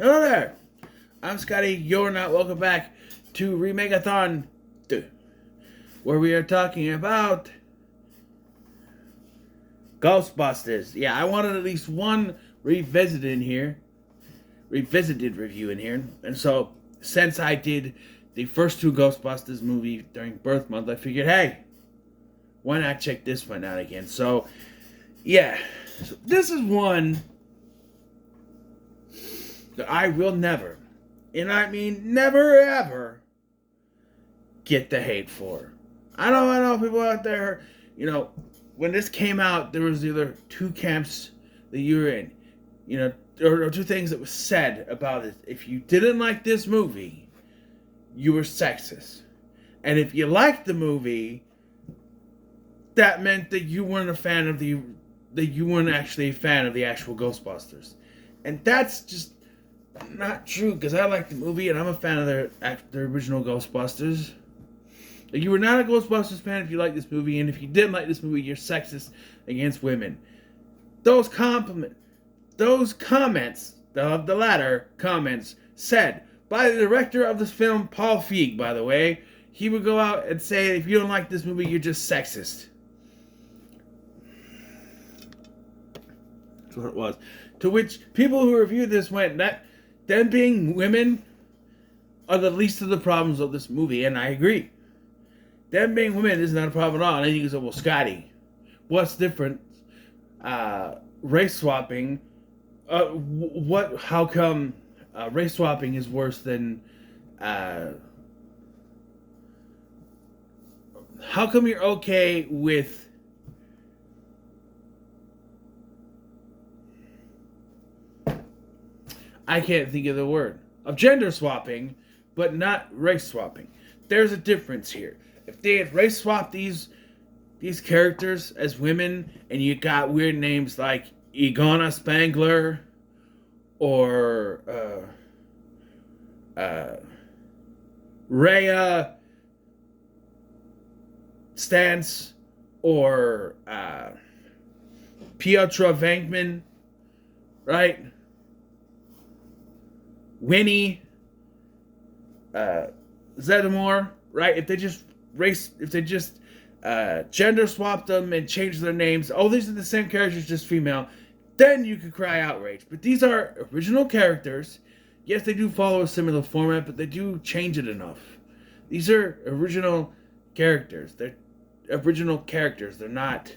Hello there. I'm Scotty. You're not welcome back to Remake-A-Thon II, where we are talking about Ghostbusters. Yeah, I wanted at least one revisited review in here. And so, since I did the first two Ghostbusters movie during birth month, I figured, hey, why not check this one out again? So, yeah, so this is one that I will never, and I mean never ever, get the hate for. I know people out there, when this came out, there was either two camps that you were in, or two things that was said about it. If you didn't like this movie, you were sexist. And if you liked the movie, that meant that you weren't you weren't actually a fan of the actual Ghostbusters. And that's just not true, because I like the movie and I'm a fan of the original Ghostbusters. You were not a Ghostbusters fan if you like this movie, and if you didn't like this movie, you're sexist against women. Those comments, the latter comments, said by the director of this film, Paul Feig, by the way, he would go out and say, if you don't like this movie, you're just sexist. That's what it was. To which people who reviewed this went, that them being women are the least of the problems of this movie, and I agree. Them being women is not a problem at all. And then you go, well, Scotty, what's different? Race swapping. How come race swapping is worse than? How come you're okay with? I can't think of the word of gender swapping, but not race swapping. There's a difference here. If they had race swapped these characters as women, and you got weird names like Igona Spangler or Rhea Stance or Pietra Venkman, right? Winnie Zeddemore, right? If they just gender swapped them and changed their names, oh, these are the same characters, just female, then you could cry outrage. But these are original characters. Yes, they do follow a similar format, but they do change it enough. These are original characters. They're original characters. They're not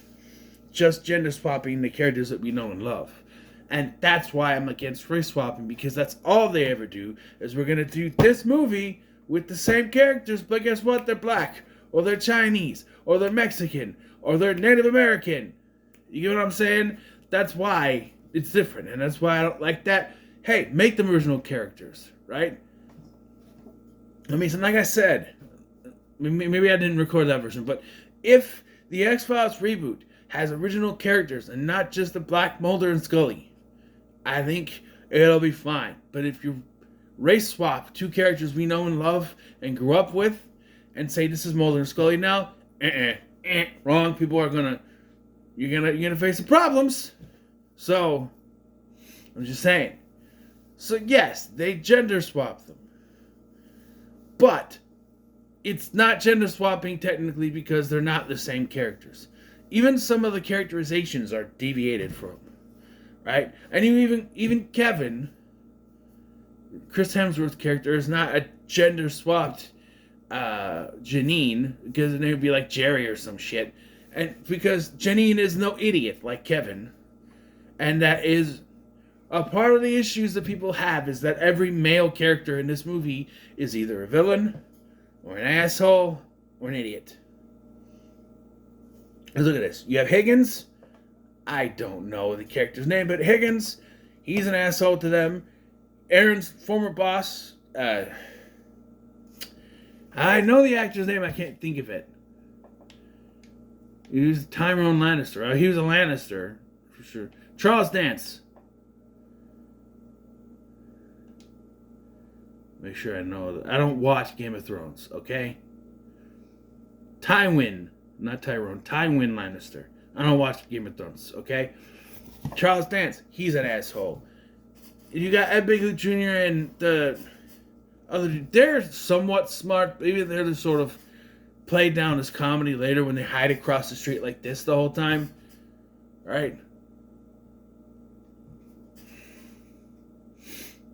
just gender swapping the characters that we know and love. And that's why I'm against race swapping, because that's all they ever do, is we're going to do this movie with the same characters, but guess what? They're black, or they're Chinese, or they're Mexican, or they're Native American. You get what I'm saying? That's why it's different, and that's why I don't like that. Hey, make them original characters, right? I mean, so like I said, maybe I didn't record that version, but if the X-Files reboot has original characters and not just the black Mulder and Scully, I think it'll be fine. But if you race swap two characters we know and love and grew up with and say this is Mulder and Scully now, wrong. People are you're gonna face some problems. So I'm just saying. So yes, they gender swap them, but it's not gender swapping technically, because they're not the same characters. Even some of the characterizations are deviated from, right? And even Kevin, Chris Hemsworth's character, is not a gender swapped Janine, because then it would be like Jerry or some shit. And because Janine is no idiot like Kevin. And that is a part of the issues that people have, is that every male character in this movie is either a villain or an asshole or an idiot. Let's look at this. You have Higgins. I don't know the character's name, but Higgins, he's an asshole to them. Aaron's former boss, I know the actor's name, I can't think of it. He was Tyrone Lannister. He was a Lannister, for sure. Charles Dance. Make sure I know that. I don't watch Game of Thrones, okay? Tywin, not Tyrone. Tywin Lannister. I don't watch Game of Thrones, okay? Charles Dance, he's an asshole. You got Ed Begley Jr. and the other dude. They're somewhat smart. Maybe they're the sort of played down as comedy later when they hide across the street like this the whole time. Right?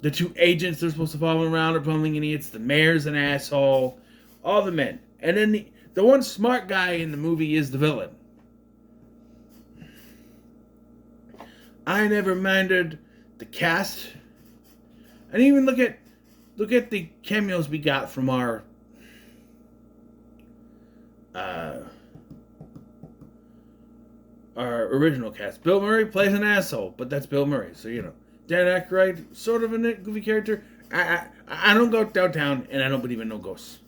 The two agents they're supposed to follow around are bumbling idiots. The mayor's an asshole. All the men. And then the one smart guy in the movie is the villain. I never minded the cast. And even look at the cameos we got from our original cast. Bill Murray plays an asshole, but that's Bill Murray, so you know. Dan Aykroyd, sort of a goofy character. I don't go downtown, and I don't believe in no ghosts.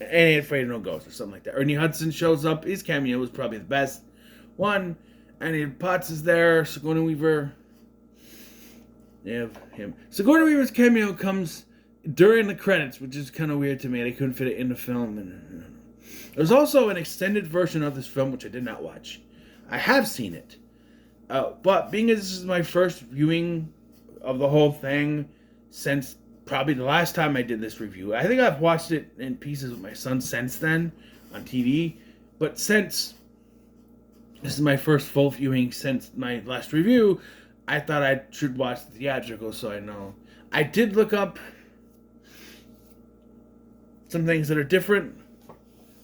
I ain't afraid of no ghosts, or something like that. Ernie Hudson shows up. His cameo was probably the best one. Annie Potts is there. Sigourney Weaver. Yeah, him. Sigourney Weaver's cameo comes during the credits, which is kind of weird to me. They couldn't fit it in the film. And there's also an extended version of this film, which I did not watch. I have seen it. But being as this is my first viewing of the whole thing since probably the last time I did this review. I think I've watched it in pieces with my son since then on TV. But since this is my first full viewing since my last review, I thought I should watch the theatrical so I know. I did look up some things that are different,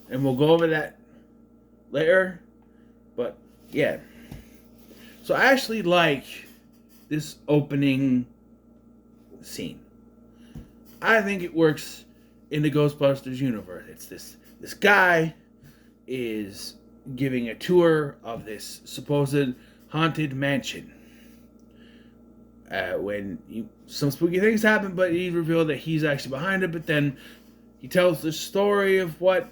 and we'll go over that later. But yeah. So I actually like this opening scene. I think it works in the Ghostbusters universe. It's this guy is giving a tour of this supposed haunted mansion. When some spooky things happen, but he revealed that he's actually behind it. But then he tells the story of what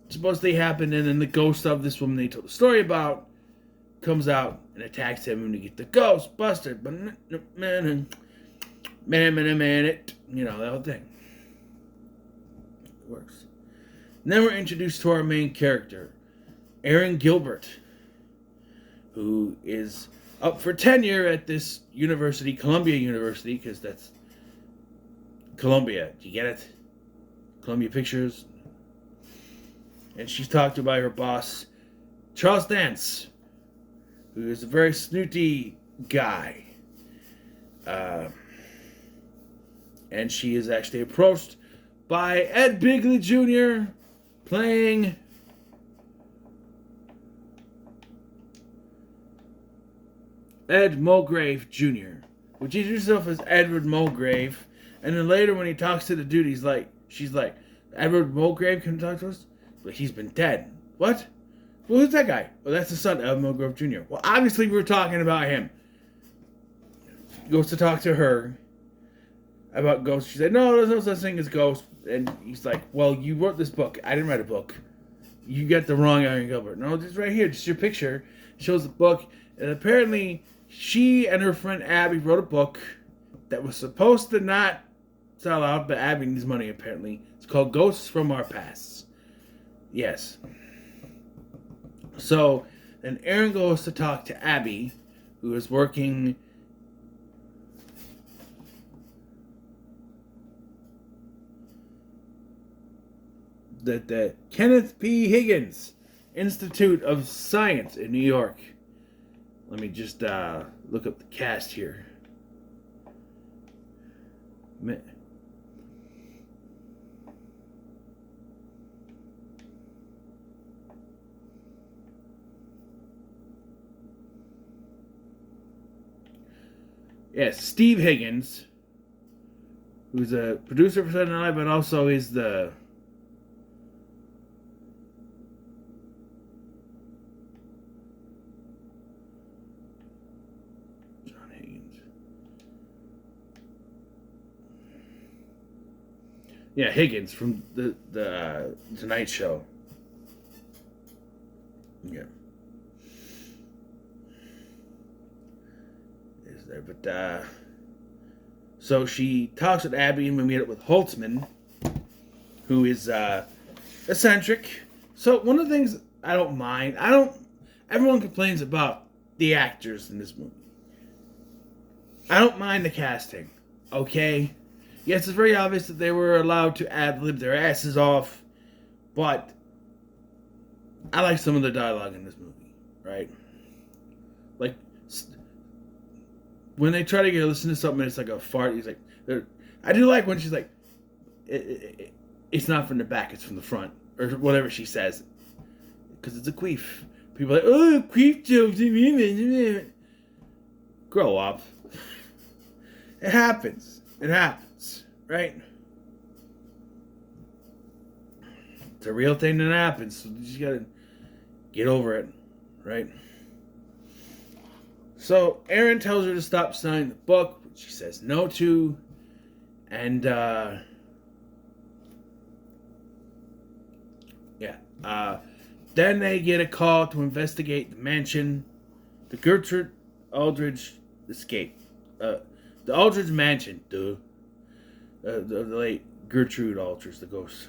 supposedly happened, and then the ghost of this woman they told the story about comes out and attacks him, and we get the Ghostbusters. Man, it. You know, that whole thing. It works. And then we're introduced to our main character, Aaron Gilbert, who is up for tenure at this university, Columbia University, because that's Columbia. Do you get it? Columbia Pictures. And she's talked to by her boss, Charles Dance, who is a very snooty guy. And she is actually approached by Ed Begley Jr. playing Ed Mulgrave Jr., which he introduces himself as Edward Mulgrave. And then later when he talks to the dude, she's like, Edward Mulgrave can talk to us? But he's been dead. What? Well, who's that guy? Well, that's the son, Ed Mulgrave Jr. Well, obviously we're talking about him. He goes to talk to her about ghosts. She said, no, there's no such thing as ghosts. And he's like, well, you wrote this book. I didn't write a book. You got the wrong Aaron Gilbert. No, just right here, just your picture. Shows the book. And apparently, she and her friend Abby wrote a book that was supposed to not sell out, but Abby needs money, apparently. It's called Ghosts from Our Pasts. Yes. So, then Aaron goes to talk to Abby, who is working the Kenneth P. Higgins Institute of Science in New York. Let me just look up the cast here. Yes, Steve Higgins, who's a producer for Saturday Night Live, but also is the Higgins from the Tonight Show. Yeah. Is there, but so she talks with Abby, and we meet up with Holtzman, who is eccentric. So one of the things I don't mind, everyone complains about the actors in this movie. I don't mind the casting. Okay? Yes, it's very obvious that they were allowed to ad-lib their asses off, but I like some of the dialogue in this movie, right? Like, when they try to get listen to something, it's like a fart. He's like, I do like when she's like, it's not from the back, it's from the front, or whatever she says, because it's a queef. People are like, oh, queef jokes. Grow up. It happens. It happens, right? It's a real thing that happens. So you just gotta get over it, right? So Aaron tells her to stop signing the book, which she says no to, and then they get a call to investigate the mansion, the Gertrude Aldridge escape, the Aldridge mansion, the late Gertrude Aldridge, the ghost.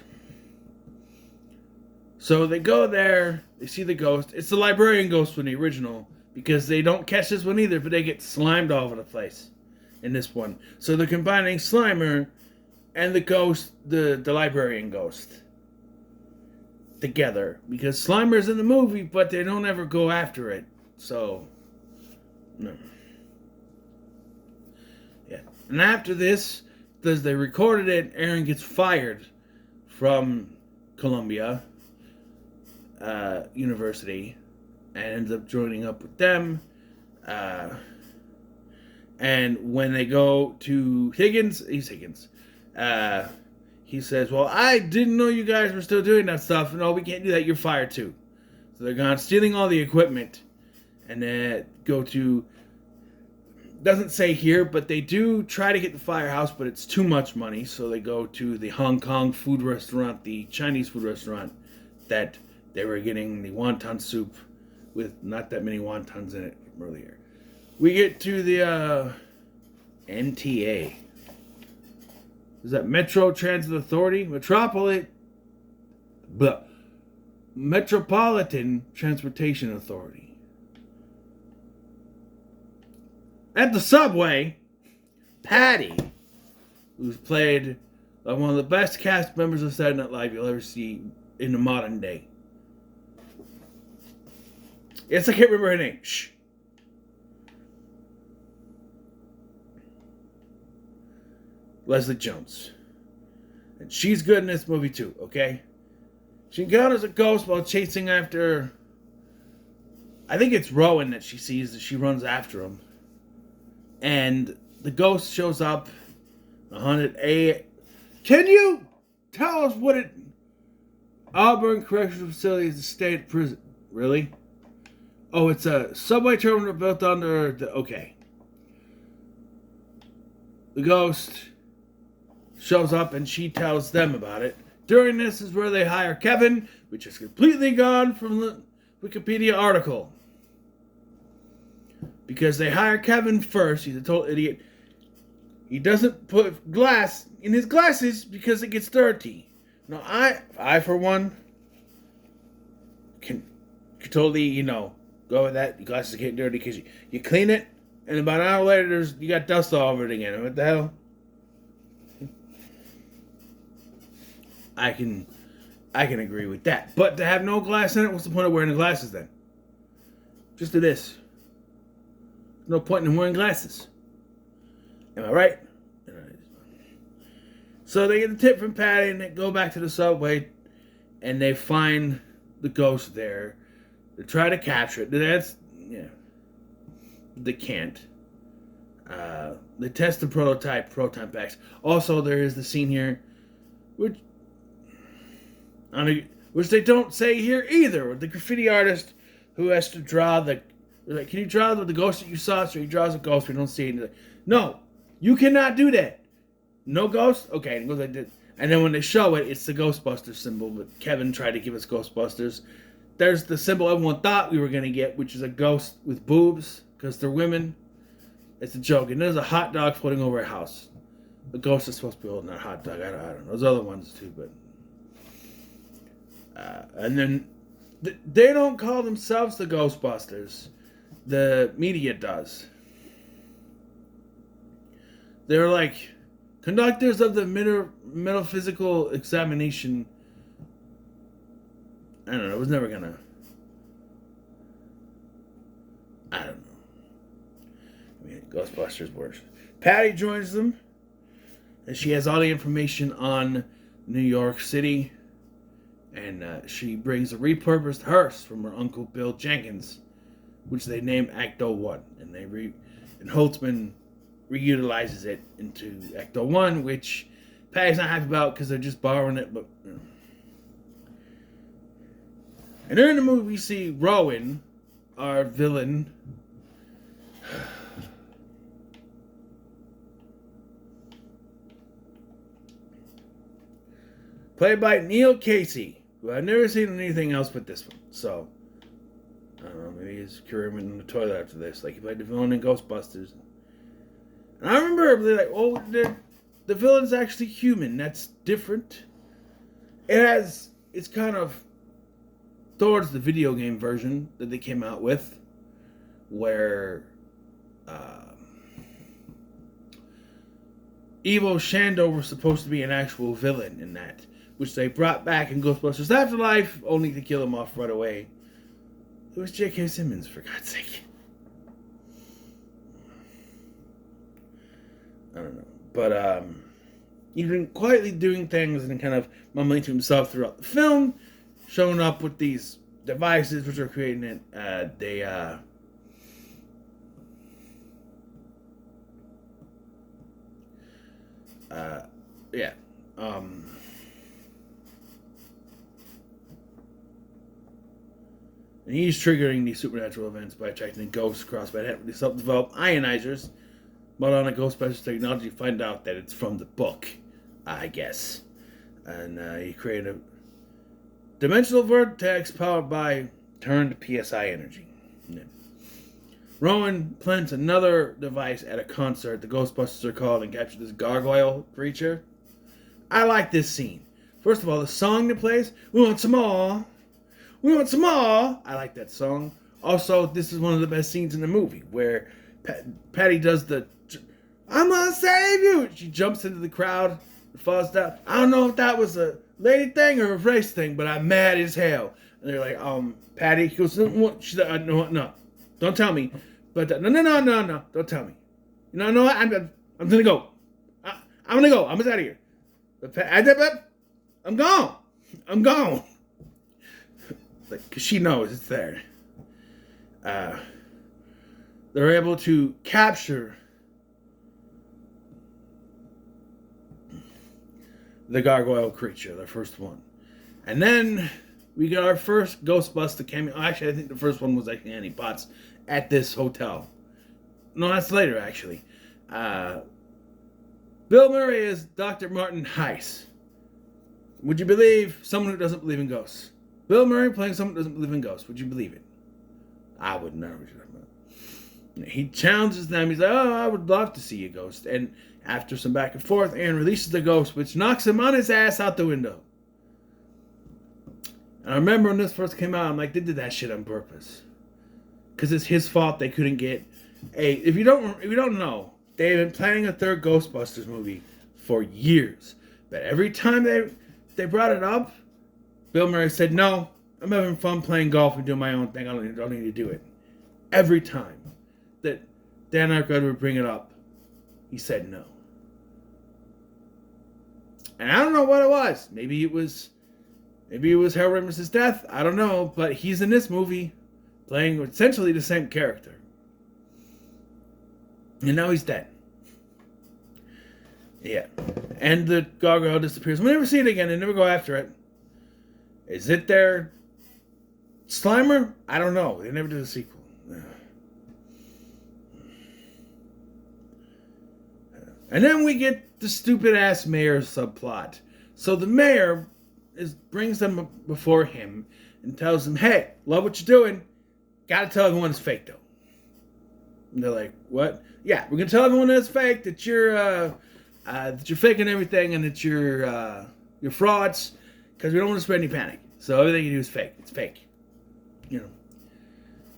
So they go there, they see the ghost. It's the librarian ghost from the original, because they don't catch this one either, but they get slimed all over the place in this one. So they're combining Slimer and the ghost, the librarian ghost, together. Because Slimer's in the movie, but they don't ever go after it. So, no. Yeah. And after this, as they recorded it, Aaron gets fired from Columbia University and ends up joining up with them. And when they go to Higgins, he says, well, I didn't know you guys were still doing that stuff. No, we can't do that. You're fired too. So they're gone stealing all the equipment. And then go to, doesn't say here, but they do try to get the firehouse, but it's too much money. So they go to the Hong Kong food restaurant, the Chinese food restaurant, that they were getting the wonton soup with not that many wontons in it from earlier. We get to the MTA. Is that Metro Transit Authority? Metropolitan Transportation Authority. At the subway, Patty, who's played one of the best cast members of Saturday Night Live you'll ever see in the modern day. Yes, I can't remember her name. Shh. Leslie Jones. And she's good in this movie too, okay? She encounters a ghost while chasing after, I think it's Rowan that she sees, that she runs after him. And the ghost shows up, a haunted A. Can you tell us what it... Auburn Correctional Facility is a state prison. Really? Oh, it's a subway terminal built under the... Okay. The ghost shows up and she tells them about it. During this is where they hire Kevin, which is completely gone from the Wikipedia article. Because they hire Kevin first. He's a total idiot. He doesn't put glass in his glasses because it gets dirty. Now, I for one, can totally, go with that. Your glasses get dirty because you clean it, and about an hour later, you got dust all over it again. What the hell? I can agree with that. But to have no glass in it, what's the point of wearing the glasses then? Just do this. No point in wearing glasses. Am I right? So they get the tip from Patty and they go back to the subway and they find the ghost there. They try to capture it. They can't. They test the proton packs. Also, there is the scene here, which they don't say here either, with the graffiti artist who has to draw the... They're like, can you draw the ghost that you saw? So he draws a ghost, we don't see it. And he's like, no, you cannot do that. No ghost? Okay, and he goes like this. And then when they show it, it's the Ghostbusters symbol, but Kevin tried to give us Ghostbusters. There's the symbol everyone thought we were going to get, which is a ghost with boobs, because they're women. It's a joke. And there's a hot dog floating over a house. The ghost is supposed to be holding that hot dog. I don't know. There's other ones too, but... and then they don't call themselves the Ghostbusters. The media does. They're like conductors of the metaphysical examination. I don't know. It was never gonna. I don't know. I mean, Ghostbusters works. Patty joins them, and she has all the information on New York City, and she brings a repurposed hearse from her uncle Bill Jenkins, which they named Acto 1, and and Holtzman reutilizes it into Acto 1, which Patty's not happy about because they're just borrowing it, but you know. And during the movie we see Rowan, our villain, played by Neil Casey, who I've never seen in anything else but this one. So, I don't know, maybe his career went in the toilet after this. Like, he played the villain in Ghostbusters. And I remember being like, oh, the villain's actually human. That's different. It's kind of towards the video game version that they came out with, where Ivo Shandor was supposed to be an actual villain in that, which they brought back in Ghostbusters Afterlife, only to kill him off right away. It was J.K. Simmons, for God's sake. I don't know. But he's been quietly doing things and kind of mumbling to himself throughout the film, showing up with these devices which are creating it. Yeah. And he's triggering these supernatural events by attracting ghosts across Manhattan with these self-developed ionizers. But on a Ghostbusters technology, you find out that it's from the book, I guess. And he created a dimensional vortex powered by turned PSI energy. Yeah. Rowan plants another device at a concert. The Ghostbusters are called and capture this gargoyle creature. I like this scene. First of all, the song that plays, "We want some more. We want some more." I like that song. Also, this is one of the best scenes in the movie where Patty does the "I'm gonna save you." She jumps into the crowd and falls down. I don't know if that was a lady thing or a race thing, but I'm mad as hell. And they're like, Patty. He goes, she's like, no, don't tell me. But no, don't tell me. You know what? I'm gonna go. I'm gonna go. I'm out of here. I'm gone. Like, cause she knows it's there. They're able to capture the gargoyle creature, the first one. And then we got our first Ghostbuster cameo. Actually, I think the first one was actually Annie Potts at this hotel. No, that's later, actually. Bill Murray is Dr. Martin Heiss. Would you believe someone who doesn't believe in ghosts? Bill Murray playing someone who doesn't believe in ghosts. Would you believe it? I would never. He challenges them. He's like, "Oh, I would love to see a ghost." And after some back and forth, Aaron releases the ghost, which knocks him on his ass out the window. And I remember when this first came out, I'm like, they did that shit on purpose, because it's his fault they couldn't get a. If you don't know, they've been planning a third Ghostbusters movie for years, but every time they brought it up, Bill Murray said, "No, I'm having fun playing golf and doing my own thing. I don't need to do it." Every time that Dan Aykroyd would bring it up, he said no. And I don't know what it was. Maybe it was Harold Ramis's death. I don't know. But he's in this movie playing essentially the same character. And now he's dead. Yeah. And the gargoyle disappears. We never see it again. They never go after it. Is it their Slimer? I don't know. They never did a sequel. And then we get the stupid-ass mayor subplot. So the mayor brings them before him and tells them, "Hey, love what you're doing. Gotta tell everyone it's fake, though." And they're like, "What?" "Yeah, we're gonna tell everyone it's fake, that you're faking everything and that you're frauds, because we don't want to spread any panic. So everything you do is fake. It's fake. You know."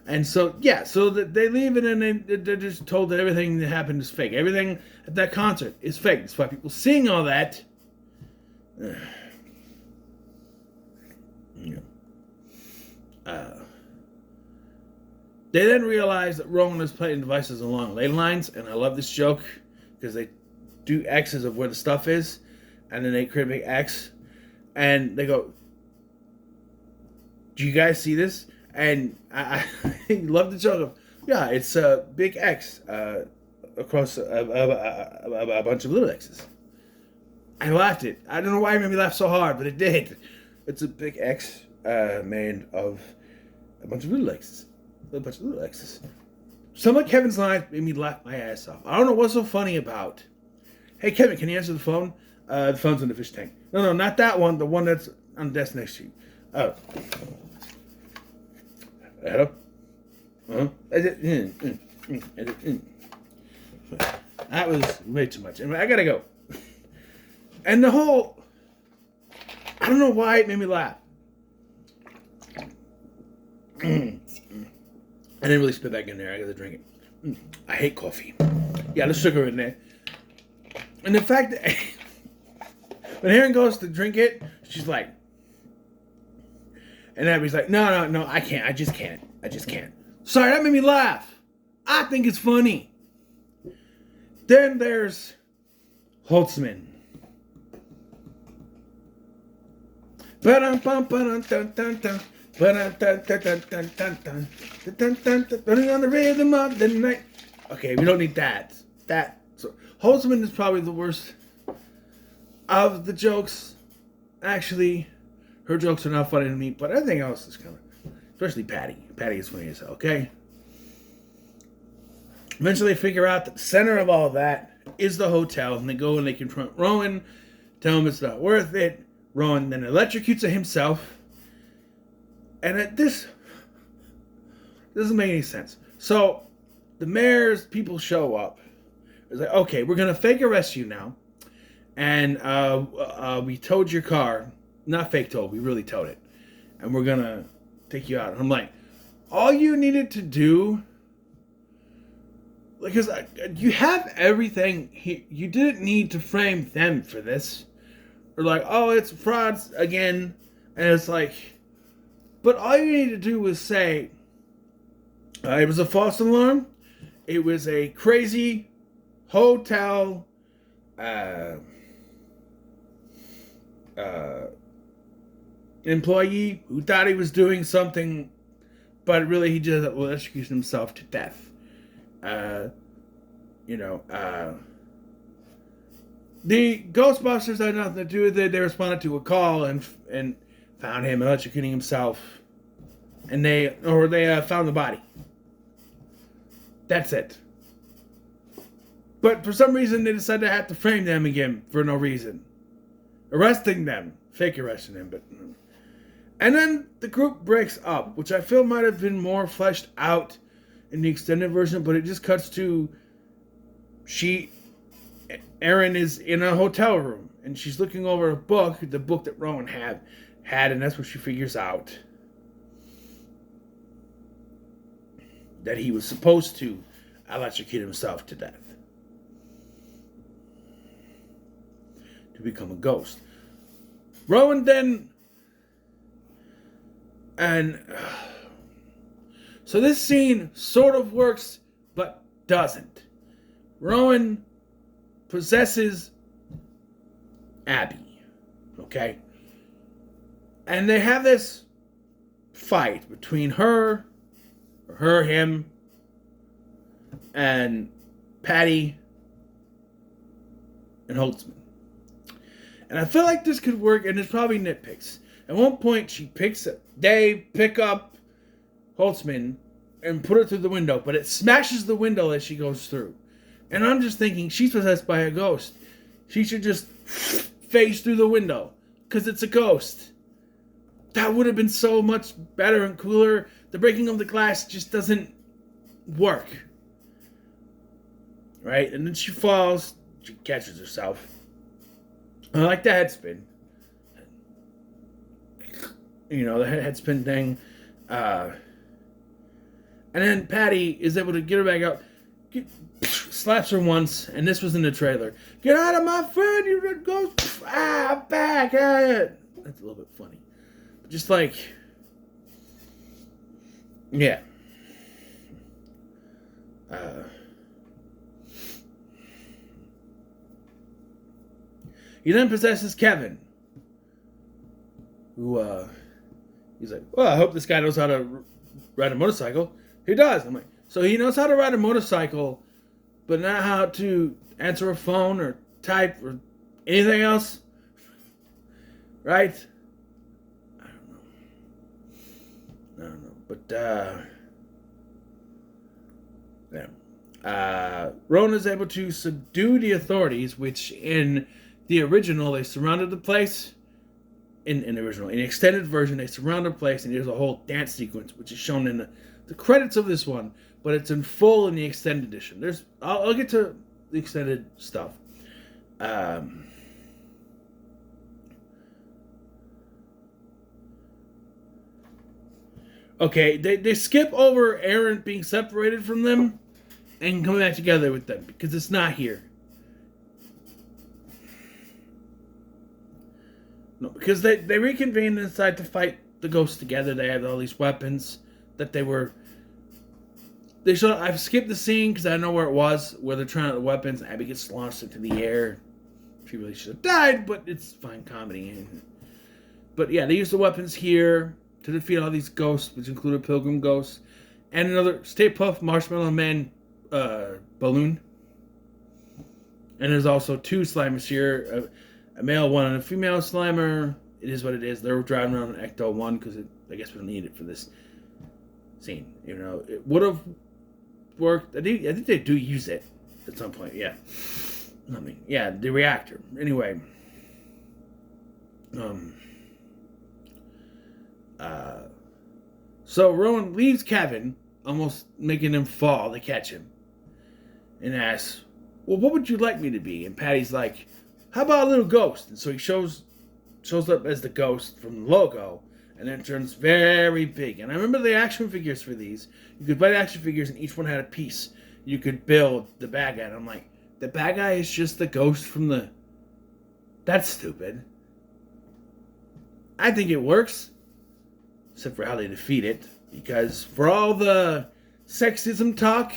And so, yeah, so they leave and then they're just told that everything that happened is fake. Everything at that concert is fake. That's why people seeing all that. You know, they then realize that Rowan is playing devices along ley lines, and I love this joke because they do X's of where the stuff is, and then they create a big X, and they go, "Do you guys see this?" And I love the joke of, yeah, it's a big X across a bunch of little X's. I laughed it. I don't know why it made me laugh so hard, but it did. It's a big X made of a bunch of little X's. A bunch of little X's. Some of Kevin's lines made me laugh my ass off. I don't know what's so funny about. Hey, Kevin, can you answer the phone? The phone's in the fish tank. No, not that one. The one that's on the desk next to you. Oh. Hello? Uh-huh. That was way too much. I gotta go. And the whole... I don't know why it made me laugh. I didn't really spit back in there. I gotta drink it. I hate coffee. Yeah, there's sugar in there. And the fact that... when Erin goes to drink it, she's like... And Abby's like, no, I can't. I just can't. Sorry, that made me laugh. I think it's funny. Then there's Holtzman. Running on the rhythm of the night. Okay, we don't need that. So Holtzman is probably the worst of the jokes. Actually, her jokes are not funny to me, but everything else is kind of, especially Patty. Patty is funny as hell, okay? Eventually they figure out that the center of all that is the hotel, and they go and they confront Rowan, tell him it's not worth it. Rowan then electrocutes himself. And at this doesn't make any sense. So the mayor's people show up. It's like, okay, we're going to fake arrest you now. And we towed your car. Not fake towed, we really towed it. And we're going to take you out. And I'm like, all you needed to do, because you have everything. You didn't need to frame them for this. Or like, oh, it's frauds again. And it's like, but all you need to do was say, it was a false alarm. It was a crazy hotel employee who thought he was doing something, but really he just electrocuted himself to death. The Ghostbusters had nothing to do with it. They responded to a call and found him electrocuting himself, and they found the body. That's it. But for some reason, they decided to have to frame them again for no reason, arresting them, fake arresting them, but. And then the group breaks up, which I feel might have been more fleshed out in the extended version, but it just cuts to Erin is in a hotel room, and she's looking over a book, the book that Rowan had, and that's what she figures out. That he was supposed to electrocute himself to death. To become a ghost. Rowan then... And... so this scene sort of works, but doesn't. Rowan possesses Abby, okay? And they have this fight between him, and Patty and Holtzman. And I feel like this could work, and it's probably nitpicks. At one point, they pick up Holtzman and put it through the window, but it smashes the window as she goes through. And I'm just thinking, she's possessed by a ghost. She should just phase through the window, because it's a ghost. That would have been so much better and cooler. The breaking of the glass just doesn't work. Right? And then she falls. She catches herself. I like the head spin. The head spin thing. And then Patty is able to get her back out, slaps her once, and this was in the trailer. Get out of my friend, you red ghost! Back at it! That's a little bit funny. But just like, yeah. He then possesses Kevin, who, he's like, well, I hope this guy knows how to ride a motorcycle. He does. I'm like, so he knows how to ride a motorcycle, but not how to answer a phone or type or anything else? Right? I don't know. But, yeah. Rowan is able to subdue the authorities, which in the original, they surrounded the place. In the extended version, they surround the place, and there's a whole dance sequence, which is shown in the credits of this one, but it's in full in the extended edition. I'll get to the extended stuff. Okay, they skip over Aaron being separated from them and coming back together with them because it's not here. No, because they reconvened inside to fight the ghosts together. They had all these weapons that they were. I've skipped the scene because I know where it was, where they're trying out the weapons. Abby gets launched into the air. She really should have died, but it's fine comedy. But yeah, they used the weapons here to defeat all these ghosts, which included Pilgrim Ghost and another Stay Puft Marshmallow Man balloon. And there's also two Slimers here. A male one and a female Slimer. It is what it is. They were driving around an Ecto-1 because I guess we don't need it for this scene. You know, it would have worked. I think they do use it at some point. Yeah. I mean, yeah, the reactor. Anyway. So Rowan leaves Kevin, almost making him fall to catch him, and asks, well, what would you like me to be? And Patty's like, how about a little ghost? And so he shows up as the ghost from the logo, and then turns very big. And I remember the action figures for these. You could buy the action figures, and each one had a piece. You could build the bad guy. And I'm like, the bad guy is just the ghost from the... That's stupid. I think it works. Except for how they defeat it. Because for all the sexism talk,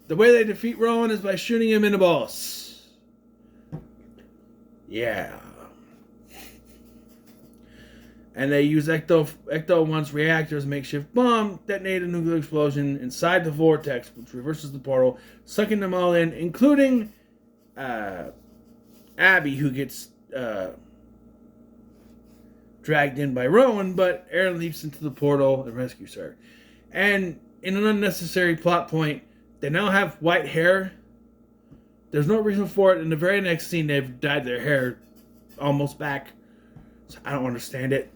the way they defeat Rowan is by shooting him in the balls. Yeah. And they use Ecto-1's reactor as a makeshift bomb, detonate a nuclear explosion inside the vortex, which reverses the portal, sucking them all in, including Abby, who gets dragged in by Rowan, but Aaron leaps into the portal and rescues her. And in an unnecessary plot point, they now have white hair. There's no reason for it. In the very next scene, they've dyed their hair almost back. So I don't understand it.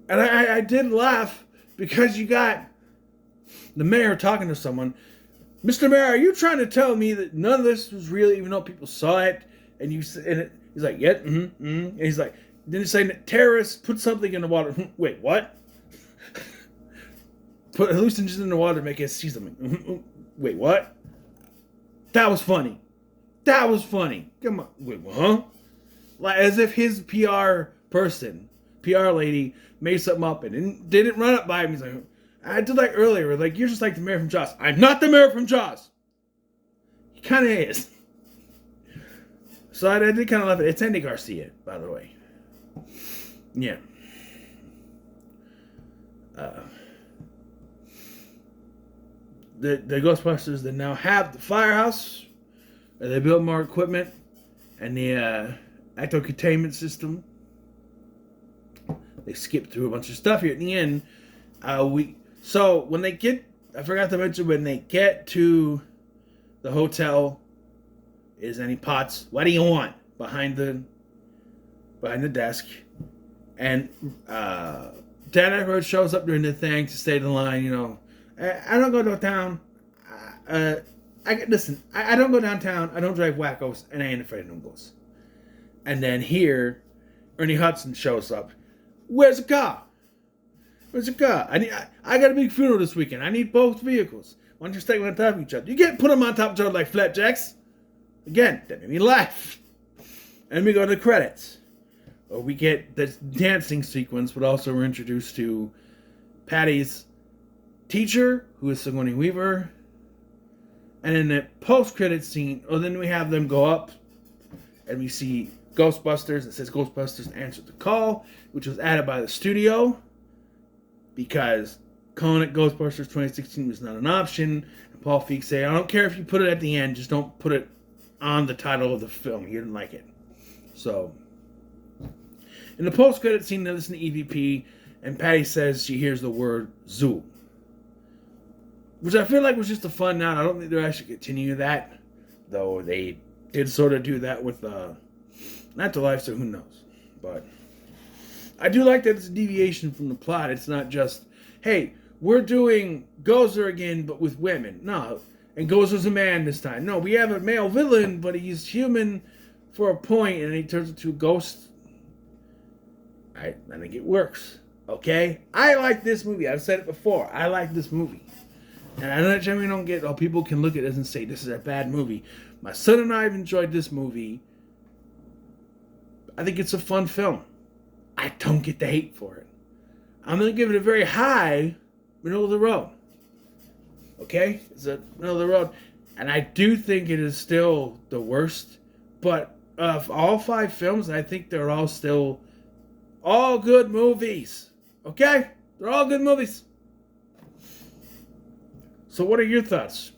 And I did laugh because you got the mayor talking to someone. Mr. Mayor, are you trying to tell me that none of this was real, even though people saw it? And he's like, yeah, And he's like, then he's saying that terrorists put something in the water. Wait, what? Put hallucinogens in the water to make it see something. Wait, what? That was funny. Come on. Wait, huh? Like, as if his PR lady, made something up and didn't run up by him. He's like, I did like earlier. Like, you're just like the mayor from Jaws. I'm not the mayor from Jaws. He kind of is. So I did kind of love it. It's Andy Garcia, by the way. Yeah. The Ghostbusters, they now have the firehouse. They built more equipment. And the ecto-containment system. They skip through a bunch of stuff here at the end. So when they get... I forgot to mention, when they get to the hotel... Is any pots? What do you want? Behind the desk. And Dan Aykroyd shows up during the thing to stay the line, you know. I don't go downtown. Listen, I don't go downtown. I don't drive wackos, and I ain't afraid of no ghosts. And then here, Ernie Hudson shows up. Where's the car? Where's your car? I got a big funeral this weekend. I need both vehicles. Why don't you stack them on top of each other? You can't put them on top of each other like flapjacks. Again, that made me laugh. And we go to the credits. We get this dancing sequence, but also we're introduced to Patty's teacher, who is Sigourney Weaver. And in the post-credit scene, then we have them go up, and we see Ghostbusters. It says Ghostbusters answered the call, which was added by the studio, because calling it Ghostbusters 2016 was not an option. And Paul Feig said, I don't care if you put it at the end, just don't put it on the title of the film. He didn't like it. So, in the post-credit scene, they listen to EVP, and Patty says she hears the word Zool, which I feel like was just a fun nod. I don't think they'll actually continue that, though they did sort of do that with Afterlife, so who knows. But I do like that it's a deviation from the plot. It's not just, hey, we're doing Gozer again, but with women. No, and Gozer's a man this time. No, we have a male villain, but he's human for a point, and he turns into a ghost. I think it works. Okay? I like this movie. I've said it before. I like this movie. And I generally don't get how people can look at this and say, this is a bad movie. My son and I have enjoyed this movie. I think it's a fun film. I don't get the hate for it. I'm going to give it a very high middle of the road. Okay? It's a middle of the road. And I do think it is still the worst. But of all 5 films, I think they're all still all good movies. Okay? They're all good movies. So what are your thoughts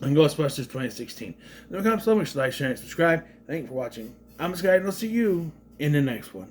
on Ghostbusters 2016? No comments, so much like, share, and subscribe. Thank you for watching. I'm this guy, and I'll see you in the next one.